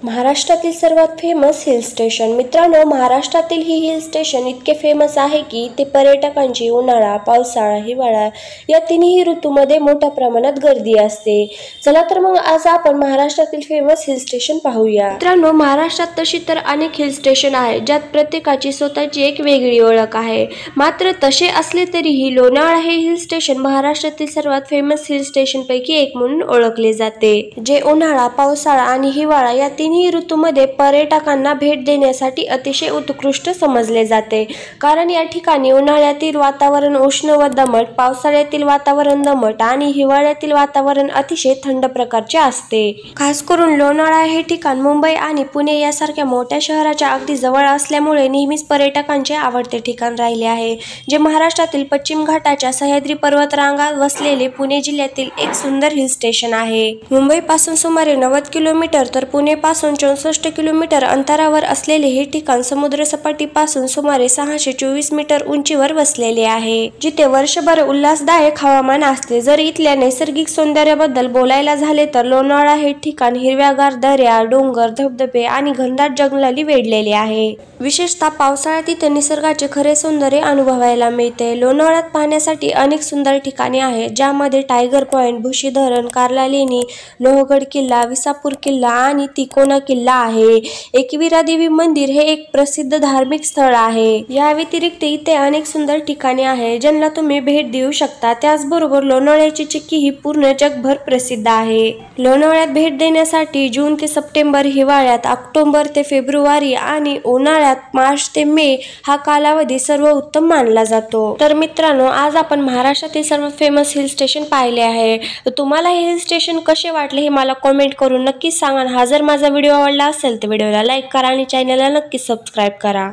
महाराष्ट्रातील सर्वात famous hill station. मित्रांनो, महाराष्ट्रातील ही हिल स्टेशन इतके फेमस आहे की ते पर्यटकांची उन्हाळा, पावसाळा, हिवाळा या तिन्ही ऋतूमध्ये मोठ्या प्रमाणात गर्दी असते। चला तर मग आज आपण महाराष्ट्रातील फेमस हिल स्टेशन पाहूया। मित्रांनो, महाराष्ट्रात तशी तर अनेक हिल स्टेशन आहेत ज्यात प्रत्येकाची स्वतःची एक वेगळी ओळख आहे। मात्र तसे असले तरीही लोणावळा हे हिल स्टेशन महाराष्ट्रातील सर्वात फेमस हिल स्टेशन पैकी एक म्हणून ओळखले जाते, जे उन्हाळा, पावसाळा आणि हिवाळा या तिन्ही ऋतूमध्ये पर्यटकांना भेट देण्यासाठी अतिशय उत्कृष्ट समजले जाते। कारण या ठिकाणी उन्हाळ्यातील वातावरण उष्ण व दमट, पावसाळ्यातील वातावरण दमट आणि हिवाळ्यातील वातावरण अतिशय थंड प्रकारचे असते। खास करून लोणावळा हे ठिकाण मुंबई आणि पुणे यासारख्या मोठ्या शहराच्या अगदी जवळ असल्यामुळे नेहमीच पर्यटकांचे आवडते ठिकाण राहिले आहे, जे महाराष्ट्रातील पश्चिम घाटाच्या सह्याद्री पर्वतरांगात वसलेले पुणे जिल्ह्यातील एक सुंदर हिल स्टेशन आहे। मुंबई पासून सुमारे 90 किलोमीटर तर पुणे पासून 64 किलोमीटर अंतरावर असलेले हे ठिकाण समुद्र सपाटीपासून सुमारे 624 मीटर उंचीवर वसलेले आहे, जिथे वर्षभर उल्हासदायक हवामान असते। जर इथल्या नैसर्गिक सौंदर्याबद्दल बोलायला झाले तर लोणावळा हे ठिकाण हिरव्यागार दऱ्या, डोंगर, धबधबे आणि घनदाट जंगलांनी वेढलेले आहे। विशेषतः पावसाळ्यात इथे निसर्गाचे खरे सौंदर्य अनुभवायला मिळते। लोणावळ्यात पाहण्यासाठी अनेक सुंदर ठिकाणे आहेत, ज्यामध्ये टायगर पॉइंट, भुशी धरण, कार्ला लेणी, लोहगड किल्ला, विसापूर किल्ला आणि तिकोना किल्ला आहे। एकविरा देवी मंदिर हे एक प्रसिद्ध धार्मिक स्थळ आहे। या व्यतिरिक्त इथे अनेक सुंदर ठिकाणे आहेत ज्यांना तुम्ही भेट देऊ शकता। त्याचबरोबर लोणावळ्याची चिक्की ही पूर्ण जगभर प्रसिद्ध आहे। लोणावळ्यात भेट देण्यासाठी जून ते सप्टेंबर, हिवाळ्यात ऑक्टोबर ते फेब्रुवारी आणि उन्हाळ्यात मार्च ते मे हा कालावधी सर्वोत्तम मानला जातो। तर मित्रांनो, आज आपण महाराष्ट्रातील सर्वात फेमस हिल स्टेशन पाहिले आहे। तुम्हाला हे हिल स्टेशन कसे वाटले हे मला कमेंट करून नक्कीच सांगा। हा जर माझा व्हिडिओ आवडला असेल तर व्हिडिओला लाईक करा आणि चॅनलला नक्की सबस्क्राईब करा।